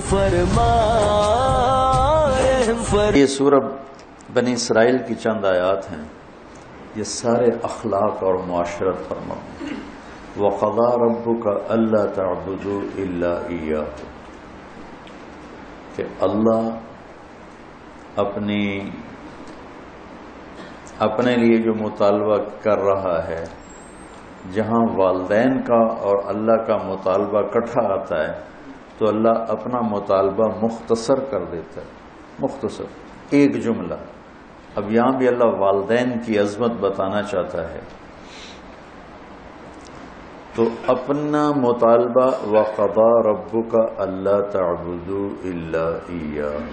فرما یہ سورہ بنی اسرائیل کی چند آیات ہیں، یہ سارے اخلاق اور معاشرت پر مبنی ہیں۔ وَقَضَىٰ رَبُّكَ أَلَّا تَعْبُدُوا إِلَّا إِيَّاهُ، کہ اللہ اپنے لیے جو مطالبہ کر رہا ہے، جہاں والدین کا اور اللہ کا مطالبہ اکٹھا آتا ہے تو اللہ اپنا مطالبہ مختصر کر دیتا ہے، مختصر ایک جملہ۔ اب یہاں بھی اللہ والدین کی عظمت بتانا چاہتا ہے تو اپنا مطالبہ وَقَضَىٰ رَبُّكَ أَلَّا تَعْبُدُوا إِلَّا إِيَّاهُ،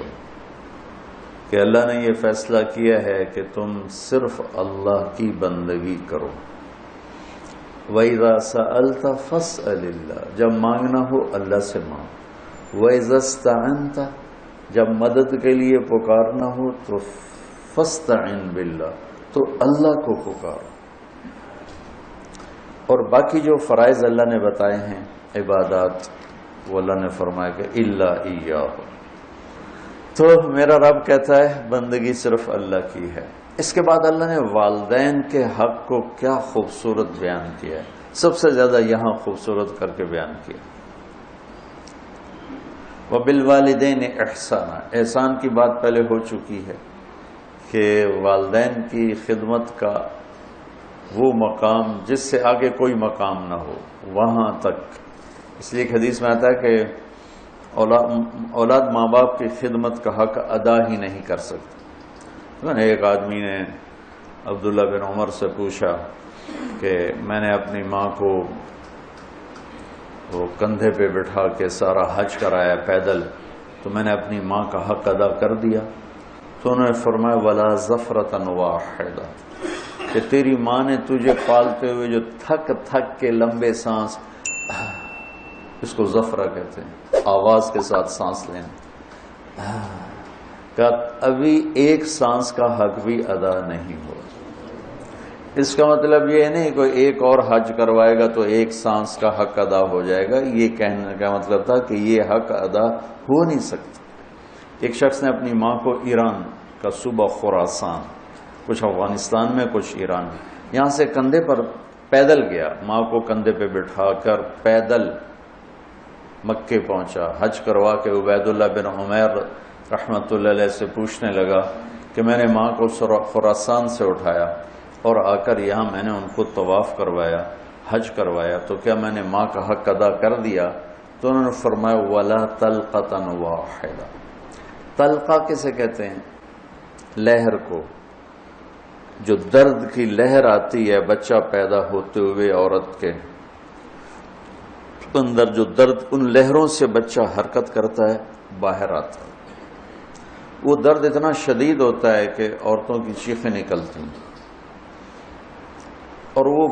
کہ اللہ نے یہ فیصلہ کیا ہے کہ تم صرف اللہ کی بندگی کرو۔ وَإِذَا سَأَلْتَ فَاسْأَلِ اللَّهَ، جب مانگنا ہو اللہ سے مانگ۔ وَإِذَا اسْتَعَنْتَ، جب مدد کے لیے پکارنا ہو تو فَاسْتَعِنْ بِاللَّهِ، تو اللہ کو پکارو۔ اور باقی جو فرائض اللہ نے بتائے ہیں عبادات، وہ اللہ نے فرمایا کہ اِلَّا إِيَّاهُ، تو میرا رب کہتا ہے بندگی صرف اللہ کی ہے۔ اس کے بعد اللہ نے والدین کے حق کو کیا خوبصورت بیان کیا ہے، سب سے زیادہ یہاں خوبصورت کر کے بیان کیا۔ وَبِالْوَالِدَيْنِ إِحْسَانًا، احسان کی بات پہلے ہو چکی ہے کہ والدین کی خدمت کا وہ مقام جس سے آگے کوئی مقام نہ ہو، وہاں تک۔ اس لیے ایک حدیث میں آتا ہے کہ اولاد ماں باپ کی خدمت کا حق ادا ہی نہیں کر سکتے۔ ایک آدمی نے عبداللہ بن عمر سے پوچھا کہ میں نے اپنی ماں کو وہ کندھے پہ بٹھا کے سارا حج کرایا پیدل، تو میں نے اپنی ماں کا حق ادا کر دیا؟ تو انہوں نے فرمایا وَلَا زَفْرَةً وَاحِدَةً، کہ تیری ماں نے تجھے پالتے ہوئے جو تھک تھک کے لمبے سانس، اس کو زفرہ کہتے ہیں، آواز کے ساتھ سانس لینا، کہ ابھی ایک سانس کا حق بھی ادا نہیں ہوا۔ اس کا مطلب یہ نہیں کوئی ایک اور حج کروائے گا تو ایک سانس کا حق ادا ہو جائے گا، یہ کہنے کا مطلب تھا کہ یہ حق ادا ہو نہیں سکتا۔ ایک شخص نے اپنی ماں کو ایران کا صوبہ خراسان، کچھ افغانستان میں کچھ ایران میں، یہاں سے کندھے پر پیدل گیا، ماں کو کندھے پہ بٹھا کر پیدل مکے پہنچا، حج کروا کے عبید اللہ بن عمیر رحمۃ اللہ علیہ سے پوچھنے لگا کہ میں نے ماں کو خراسان سے اٹھایا اور آ کر یہاں میں نے ان کو طواف کروایا، حج کروایا، تو کیا میں نے ماں کا حق ادا کر دیا؟ تو انہوں نے فرمایا وَلَا طَلْقَةً وَاحِدَةً۔ طلقہ کسے کہتے ہیں؟ لہر کو، جو درد کی لہر آتی ہے بچہ پیدا ہوتے ہوئے عورت کے اندر، جو درد، ان لہروں سے بچہ حرکت کرتا ہے، باہر آتا ہے، وہ درد اتنا شدید ہوتا ہے کہ عورتوں کی چیخیں نکلتی ہیں، اور وہ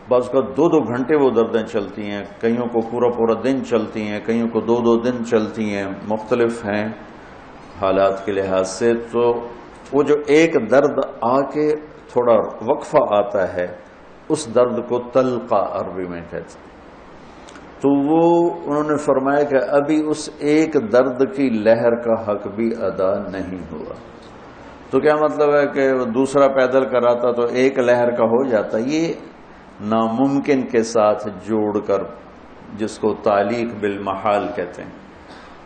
بعض کا 2-2 گھنٹے وہ دردیں چلتی ہیں، کئیوں کو پورا دن چلتی ہیں، کئیوں کو 2-2 دن چلتی ہیں، مختلف ہیں حالات کے لحاظ سے۔ تو وہ جو ایک درد آ کے تھوڑا وقفہ آتا ہے، اس درد کو طلقہ عربی میں کہتے ہیں۔ تو وہ انہوں نے فرمایا کہ ابھی اس ایک درد کی لہر کا حق بھی ادا نہیں ہوا۔ تو کیا مطلب ہے کہ دوسرا پیدل کراتا تو ایک لہر کا ہو جاتا؟ یہ ناممکن کے ساتھ جوڑ کر، جس کو تعلیق بالمحال کہتے ہیں،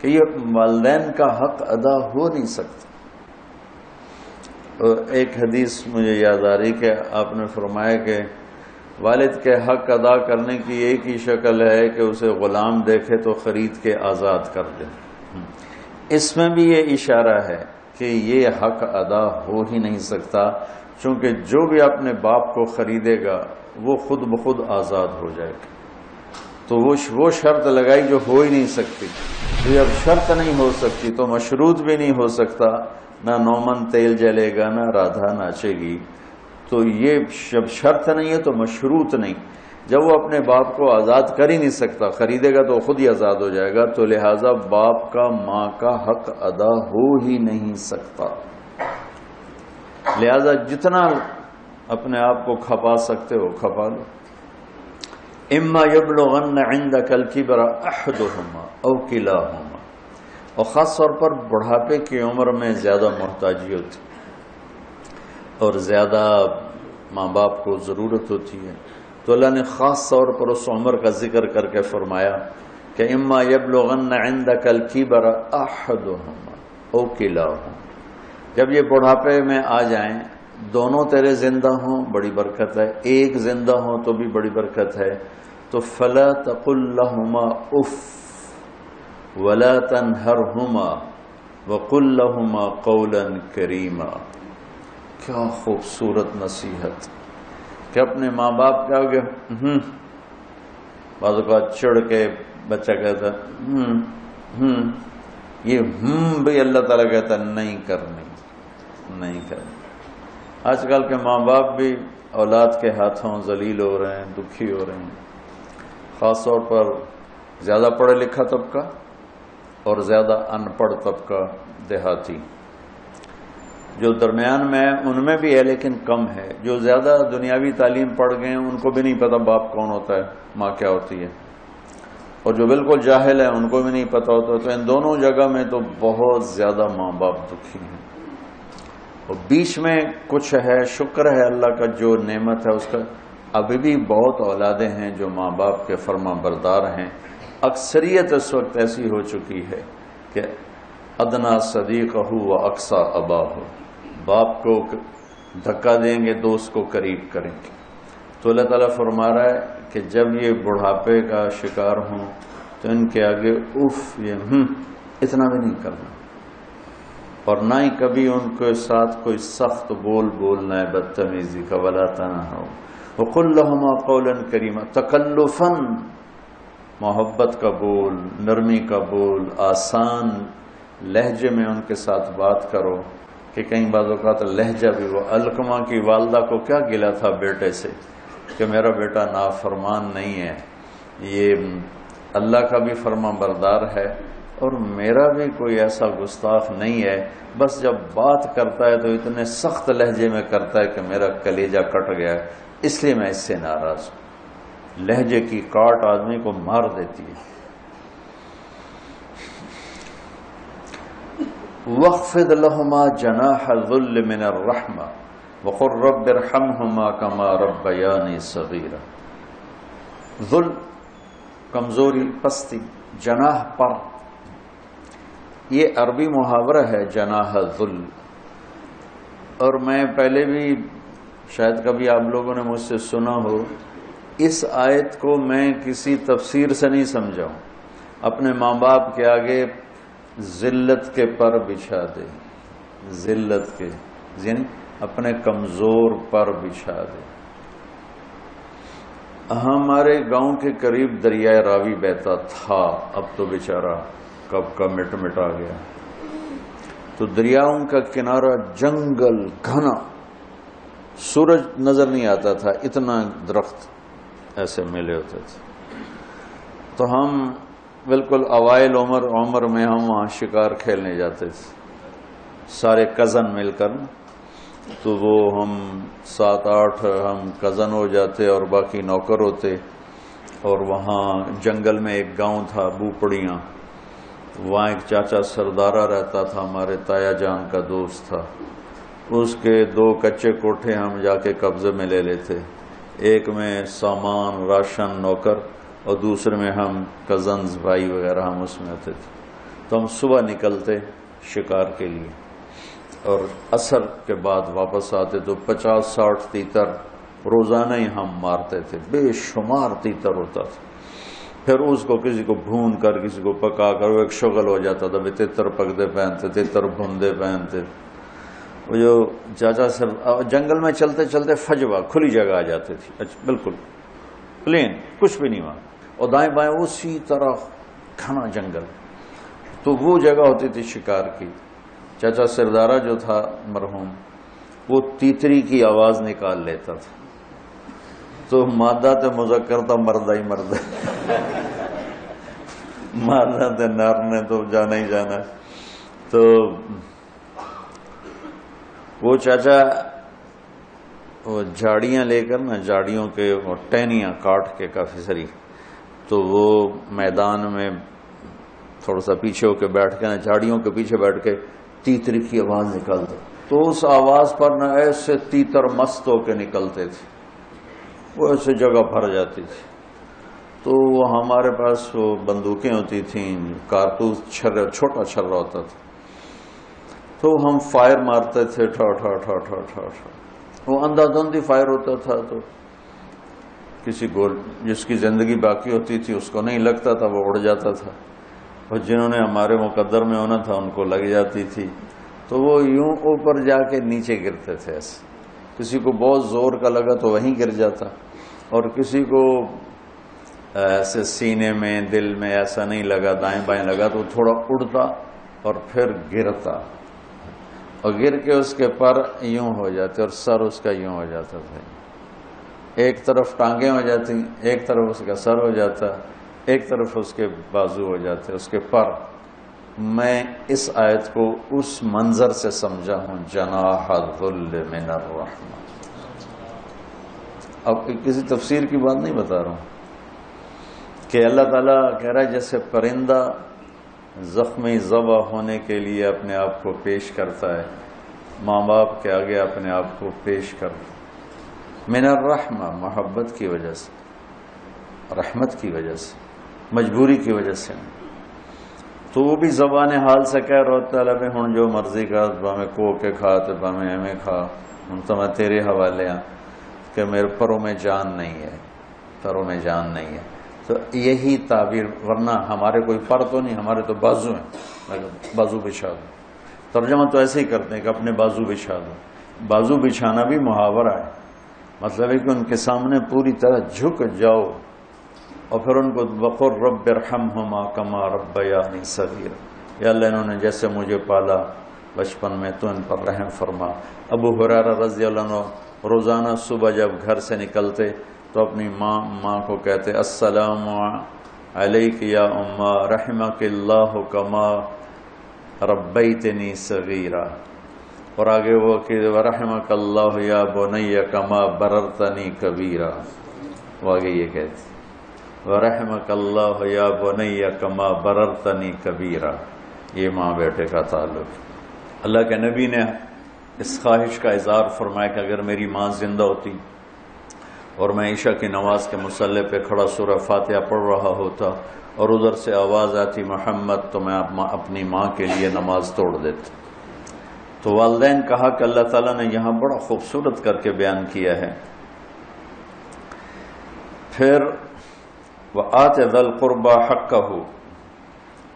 کہ یہ والدین کا حق ادا ہو نہیں سکتا۔ ایک حدیث مجھے یاد آ رہی کہ آپ نے فرمایا کہ والد کے حق ادا کرنے کی ایک ہی شکل ہے کہ اسے غلام دیکھے تو خرید کے آزاد کر دے۔ اس میں بھی یہ اشارہ ہے کہ یہ حق ادا ہو ہی نہیں سکتا، چونکہ جو بھی اپنے باپ کو خریدے گا وہ خود بخود آزاد ہو جائے گا۔ تو وہ شرط لگائی جو ہو ہی نہیں سکتی، تو جب شرط نہیں ہو سکتی تو مشروط بھی نہیں ہو سکتا، نہ 9 من تیل جلے گا، نہ رادھا ناچے گی۔ تو یہ جب شرط نہیں ہے تو مشروط نہیں۔ جب وہ اپنے باپ کو آزاد کر ہی نہیں سکتا، خریدے گا تو خود ہی آزاد ہو جائے گا، تو لہٰذا باپ کا ماں کا حق ادا ہو ہی نہیں سکتا۔ لہذا جتنا اپنے آپ کو کھپا سکتے ہو کھپا لو۔ اما یبلغن عندک الکبر احدہما او کلاہما، اور خاص طور پر بڑھاپے کی عمر میں زیادہ محتاجی ہوتی اور زیادہ ماں باپ کو ضرورت ہوتی ہے. تو اللہ نے خاص طور پر اس عمر کا ذکر کر کے فرمایا کہ اما یبلغن عندک الکبر احدہما او کلاہما، جب یہ بڑھاپے میں آ جائیں، دونوں تیرے زندہ ہوں بڑی برکت ہے، ایک زندہ ہوں تو بھی بڑی برکت ہے. تو فلا تقل لہما اف ولا تنہرہما وقل لہما قولا کریما. کیا خوبصورت نصیحت کہ اپنے ماں باپ کیا ہو گیا بعض اوقات چڑھ کے بچہ کہتا یہ بھی اللہ تعالیٰ کہتا نہیں کرنی. آج کل کے ماں باپ بھی اولاد کے ہاتھوں ذلیل ہو رہے ہیں، دکھی ہو رہے ہیں، خاص طور پر زیادہ پڑھا لکھا طبقہ اور زیادہ ان پڑھ طبقہ دیہاتی. جو درمیان میں ان میں بھی ہے لیکن کم ہے. جو زیادہ دنیاوی تعلیم پڑھ گئے ہیں ان کو بھی نہیں پتا باپ کون ہوتا ہے، ماں کیا ہوتی ہے، اور جو بالکل جاہل ہیں ان کو بھی نہیں پتا ہوتا. تو ان دونوں جگہ میں تو بہت زیادہ ماں باپ دکھی ہیں. اور بیچ میں کچھ ہے، شکر ہے اللہ کا جو نعمت ہے اس کا، ابھی بھی بہت اولادیں ہیں جو ماں باپ کے فرما بردار ہیں. اکثریت اس وقت ایسی ہو چکی ہے کہ ادنا صدیقہ و اقصی اباہ، باپ کو دھکا دیں گے دوست کو قریب کریں گے. تو اللہ تعالیٰ فرما رہا ہے کہ جب یہ بڑھاپے کا شکار ہوں تو ان کے آگے اف یہ اتنا بھی نہیں کرنا، اور نہ ہی کبھی ان کے ساتھ کوئی سخت بول بولنا ہے بدتمیزی کا. ولا تنہرہما وقل لہما قولا کریما، تکلفاً محبت کا بول، نرمی کا بول، آسان لہجے میں ان کے ساتھ بات کرو. کہ کئی بعض اوقات لہجہ بھی، وہ علقمہ کی والدہ کو کیا گلا تھا بیٹے سے کہ میرا بیٹا نافرمان نہیں ہے، یہ اللہ کا بھی فرما بردار ہے اور میرا بھی کوئی ایسا گستاخ نہیں ہے، بس جب بات کرتا ہے تو اتنے سخت لہجے میں کرتا ہے کہ میرا کلیجہ کٹ گیا ہے، اس لیے میں اس سے ناراض ہوں. لہجے کی کاٹ آدمی کو مار دیتی ہے. وَاخْفِضْ لَهُمَا جَنَاحَ الذُّلِّ مِنَ الرَّحْمَةِ وَقُلْ رَبِّ ارْحَمْهُمَا كَمَا رَبَّيَانِي صَغِيرًا. ذل، کمزوری، پستی، جناح پر، یہ عربی محاورہ ہے جناح الذل. اور میں پہلے بھی شاید کبھی آپ لوگوں نے مجھ سے سنا ہو، اس آیت کو میں کسی تفسیر سے نہیں سمجھا ہوں. اپنے ماں باپ کے آگے ذلت کے پر بچھا دے، ذلت کے یعنی اپنے کمزور پر بچھا دے. ہمارے گاؤں کے قریب دریائے راوی بہتا تھا، اب تو بیچارہ کب کا مٹا گیا. تو دریاؤں کا کنارہ جنگل گھنا، سورج نظر نہیں آتا تھا، اتنا درخت ایسے ملے ہوتے تھے. تو ہم بالکل اوائل عمر میں ہم وہاں شکار کھیلنے جاتے تھے سارے کزن مل کر. تو وہ ہم 7-8 ہم کزن ہو جاتے اور باقی نوکر ہوتے. اور وہاں جنگل میں ایک گاؤں تھا بوپڑیاں، وہاں ایک چاچا سردارہ رہتا تھا، ہمارے تایا جان کا دوست تھا. اس کے 2 کچے کوٹھے ہم جا کے قبضے میں لے لیتے، ایک میں سامان راشن نوکر اور دوسرے میں ہم کزنز بھائی وغیرہ ہم اس میں ہوتے تھے. تو ہم صبح نکلتے شکار کے لیے اور عصر کے بعد واپس آتے تو 50-60 تیتر روزانہ ہی ہم مارتے تھے. بے شمار تیتر ہوتا تھا. پھر اس کو کسی کو بھون کر کسی کو پکا کر وہ ایک شغل ہو جاتا تھا. تیتر پکدے پہنتے، تیتر بھوندے پہنتے. وہ جو چاچا سے جنگل میں چلتے چلتے فجوہ کھلی جگہ آ جاتی تھی، بالکل پلین، کچھ بھی نہیں وہاں، اور دائیں بائیں اسی طرح گھنا جنگل. تو وہ جگہ ہوتی تھی شکار کی. چاچا سردارہ جو تھا مرحوم، وہ تیتری کی آواز نکال لیتا تھا. تو مادہ تے مذکر تھا، مردہ ہی مردہ مادہ تے نر نے تو جانا ہی جانا. تو وہ چاچا وہ جھاڑیاں لے کر نا، جھاڑیوں کے ٹہنیاں کاٹ کے کافی ساری، تو وہ میدان میں تھوڑا سا پیچھے ہو کے بیٹھ کے نا جھاڑیوں کے پیچھے بیٹھ کے تیتری کی آواز نکالتے، تو اس آواز پر نہ ایسے تیتر مست ہو کے نکلتے تھے، وہ ایسے جگہ بھر جاتی تھی۔ تو وہ ہمارے پاس وہ بندوقیں ہوتی تھیں، کارتوس چھوٹا چھرا ہوتا تھا، تو ہم فائر مارتے تھے، ٹھا ٹھا ٹھا ٹھا ٹھا ٹھا، وہ اندھا دھندی فائر ہوتا تھا، تو کسی کو جس کی زندگی باقی ہوتی تھی اس کو نہیں لگتا تھا، وہ اڑ جاتا تھا، اور جنہوں نے ہمارے مقدر میں ہونا تھا ان کو لگ جاتی تھی، تو وہ یوں اوپر جا کے نیچے گرتے تھے ایسے، کسی کو بہت زور کا لگا تو وہیں گر جاتا، اور کسی کو ایسے سینے میں دل میں ایسا نہیں لگا، دائیں بائیں لگا تو تھوڑا اڑتا اور پھر گرتا، اور گر کے اس کے پر یوں ہو جاتے اور سر اس کا یوں ہو جاتا تھا، ایک طرف ٹانگیں ہو جاتی، ایک طرف اس کا سر ہو جاتا، ایک طرف اس کے بازو ہو جاتے، اس کے پر۔ میں اس آیت کو اس منظر سے سمجھا ہوں، جناح الذل من الرحمہ۔ اب کسی تفسیر کی بات نہیں بتا رہا ہوں کہ اللہ تعالیٰ کہہ رہا ہے جیسے پرندہ زخمی ذبح ہونے کے لیے اپنے آپ کو پیش کرتا ہے، ماں باپ کے آگے اپنے آپ کو پیش کرتا ہے، من الرحمہ، محبت کی وجہ سے، رحمت کی وجہ سے، مجبوری کی وجہ سے، تو وہ بھی زبان حال سے کہہ رہا ہوتا ہے بھی ہن جو مرضی کا میں کو کے کھا تو میں ایویں کھا، ہن تو میں تیرے حوالے ہاں کہ میرے پروں میں جان نہیں ہے، پروں میں جان نہیں ہے۔ تو یہی تعبیر، ورنہ ہمارے کوئی پر تو نہیں، ہمارے تو بازو ہیں، بازو بچھا دو، ترجمہ تو ایسے ہی کرتے ہیں کہ اپنے بازو بچھا دو۔ بازو بچھانا بھی محاورہ ہے، مطلب ہے کہ ان کے سامنے پوری طرح جھک جاؤ، اور پھر ان کو وقر رب ارحمہما کما ربیانی صغیرا، یا اللہ انہوں نے جیسے مجھے پالا بچپن میں تو ان پر رحم فرما۔ ابو ہریرہ رضی اللہ عنہ روزانہ صبح جب گھر سے نکلتے تو اپنی ماں کو کہتے السلام علیک یا اماں رحمک اللہ کما ربیتنی صغیرا، اور آگے وہ کہ ورحمک اللہ یا بنی کما بررتنی کبیرا، وہ آگے یہ کہتے ورحمک اللہ یا بنی کما بررتنی کبیرا، یہ ماں بیٹے کا تعلق۔ اللہ کے نبی نے اس خواہش کا اظہار فرمایا کہ اگر میری ماں زندہ ہوتی اور میں عشاء کی نماز کے مصلی پہ کھڑا سورہ فاتحہ پڑھ رہا ہوتا اور ادھر سے آواز آتی محمد، تو میں اپنی ماں کے لیے نماز توڑ دیتا۔ تو والدین کا حق اللہ تعالیٰ نے یہاں بڑا خوبصورت کر کے بیان کیا ہے۔ پھر وَآتِ ذَا الْقُرْبَى حَقَّهُ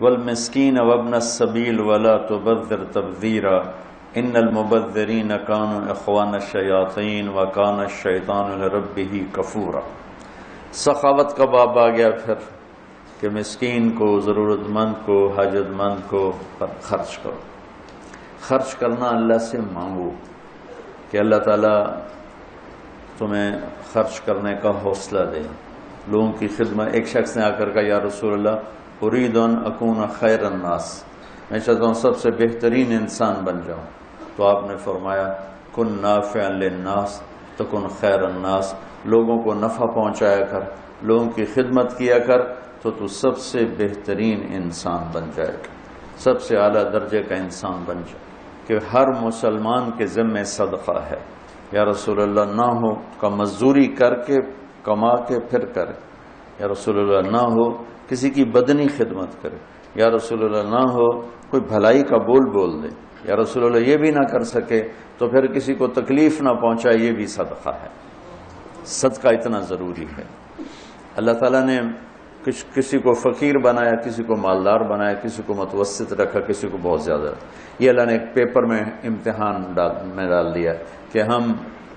وَالْمِسْكِينَ وَابْنَ السَّبِيلِ وَلَا تُبَذِّرْ تَبْذِيرًا إِنَّ الْمُبَذِّرِينَ كَانُوا إِخْوَانَ الشَّيَاطِينِ وَكَانَ الشَّيْطَانُ لِرَبِّهِ كَفُورًا۔ سخاوت کا باب آ گیا پھر کہ مسکین کو، ضرورت مند کو، حاجت مند کو خرچ کرو۔ خرچ کرنا اللہ سے مانگو کہ اللہ تعالیٰ تمہیں خرچ کرنے کا حوصلہ دے، لوگوں کی خدمت۔ ایک شخص نے آ کر کہا یا رسول اللہ ارید ان اکون خیر الناس، میں چاہتا ہوں سب سے بہترین انسان بن جاؤں، تو آپ نے فرمایا کن نافعا للناس تکن خیر الناس، لوگوں کو نفع پہنچایا کر، لوگوں کی خدمت کیا کر، تو سب سے بہترین انسان بن جائے گا، سب سے اعلیٰ درجے کا انسان بن جائے۔ کہ ہر مسلمان کے ذمہ صدقہ ہے، یا رسول اللہ نہ ہو کا مزدوری کر کے کما کے پھر کرے، یا رسول اللہ نہ ہو کسی کی بدنی خدمت کرے، یا رسول اللہ نہ ہو کوئی بھلائی کا بول دے، یا رسول اللہ یہ بھی نہ کر سکے تو پھر کسی کو تکلیف نہ پہنچائے، یہ بھی صدقہ ہے۔ صدقہ اتنا ضروری ہے۔ اللہ تعالیٰ نے کسی کو فقیر بنایا، کسی کو مالدار بنایا، کسی کو متوسط رکھا، کسی کو بہت زیادہ رکھا۔ یہ اللہ نے ایک پیپر میں امتحان میں ڈال دیا کہ ہم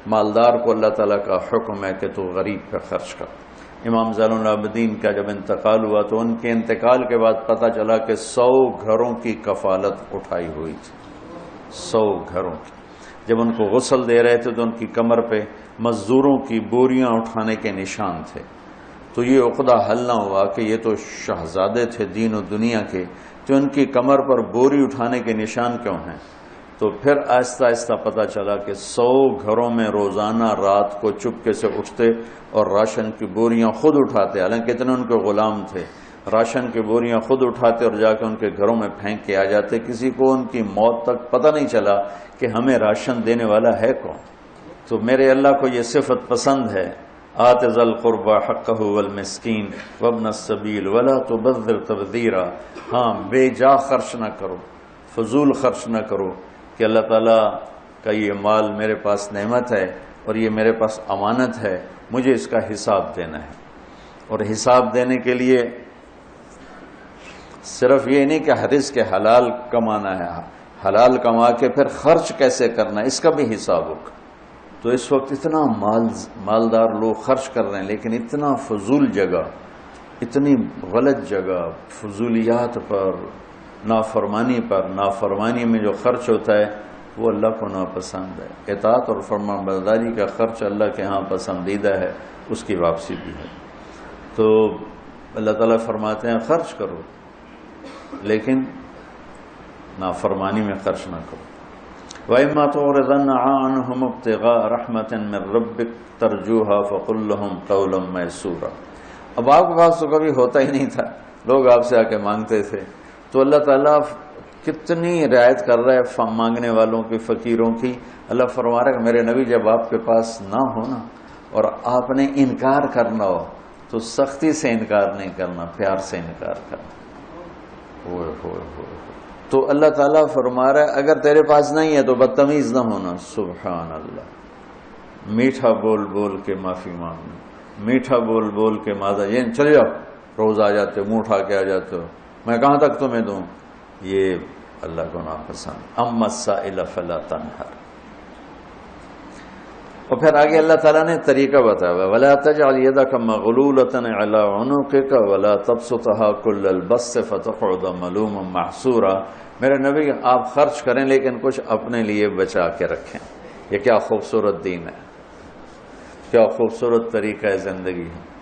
مالدار کو اللہ تعالیٰ کا حکم ہے کہ تو غریب پہ خرچ کر۔ امام زین العابدین کا جب انتقال ہوا تو ان کے انتقال کے بعد پتہ چلا کہ 100 گھروں کی کفالت اٹھائی ہوئی تھی، 100 گھروں کی۔ جب ان کو غسل دے رہے تھے تو ان کی کمر پہ مزدوروں کی بوریاں اٹھانے کے نشان تھے، تو یہ عقدہ حل نہ ہوا کہ یہ تو شہزادے تھے دین و دنیا کے، تو ان کی کمر پر بوری اٹھانے کے نشان کیوں ہیں؟ تو پھر آہستہ آہستہ پتہ چلا کہ 100 گھروں میں روزانہ رات کو چپکے سے اٹھتے اور راشن کی بوریاں خود اٹھاتے، حالانکہ اتنے ان کے غلام تھے، راشن کی بوریاں خود اٹھاتے اور جا کے ان کے گھروں میں پھینک کے آ جاتے، کسی کو ان کی موت تک پتہ نہیں چلا کہ ہمیں راشن دینے والا ہے کون۔ تو میرے اللہ کو یہ صفت پسند ہے، آت ذی القربى حقہ والمسکین وابن السبیل ولا تبذر تبذیرا۔ ہاں، بے جا خرچ نہ کرو، فضول خرچ نہ کرو، کہ اللہ تعالیٰ کا یہ مال میرے پاس نعمت ہے اور یہ میرے پاس امانت ہے، مجھے اس کا حساب دینا ہے۔ اور حساب دینے کے لیے صرف یہ نہیں کہ رزق حلال کمانا ہے، حلال کما کے پھر خرچ کیسے کرنا ہے اس کا بھی حساب ہوگا۔ تو اس وقت اتنا مالدار لوگ خرچ کر رہے ہیں، لیکن اتنا فضول جگہ، اتنی غلط جگہ، فضولیات پر، نافرمانی پر۔ نافرمانی میں جو خرچ ہوتا ہے وہ اللہ کو ناپسند ہے۔ اطاعت اور فرمانبرداری کا خرچ اللہ کے ہاں پسندیدہ ہے، اس کی واپسی بھی ہے۔ تو اللہ تعالیٰ فرماتے ہیں خرچ کرو، لیکن نافرمانی میں خرچ نہ کرو۔ وَإِمَّا تُعْرِضَنَّ عَنْهُمُ ابْتِغَاءَ رَحْمَةٍ مِّن رَّبِّكَ تَرْجُوهَا فَقُل لَّهُمْ قَوْلًا مَّيْسُورًا۔ اب آپ کے پاس تو کبھی ہوتا ہی نہیں تھا، لوگ آپ سے آ کے مانگتے تھے، تو اللہ تعالیٰ کتنی رعایت کر رہا ہے مانگنے والوں کی، فقیروں کی۔ اللہ فرما رہا ہے کہ میرے نبی جب آپ کے پاس نہ ہونا اور آپ نے انکار کرنا ہو تو سختی سے انکار نہیں کرنا، پیار سے انکار کرنا۔ تو اللہ تعالیٰ فرما رہا ہے اگر تیرے پاس نہیں ہے تو بدتمیز نہ ہونا۔ سبحان اللہ، میٹھا بول بول کے معافی مانگنا، میٹھا بول بول کے معذرت، یہ چلے جاؤ، روز آ جاتے ہو، منہ اٹھا کے آ جاتے ہو، میں کہاں تک تمہیں دوں، یہ اللہ کو ناپسند۔ اما السائل فلا تنہر۔ اور پھر آگے اللہ تعالیٰ نے طریقہ بتایا، وَلَا تَجْعَلْ يَدَكَ مَغْلُولَةً إِلَىٰ عُنُقِكَ وَلَا تَبْسُطْهَا كُلَّ الْبَسْطِ فَتَقْعُدَ مَلُومًا مَحْسُورًا۔ میرے نبی آپ خرچ کریں لیکن کچھ اپنے لیے بچا کے رکھیں۔ یہ کیا خوبصورت دین ہے، کیا خوبصورت طریقہ زندگی ہے۔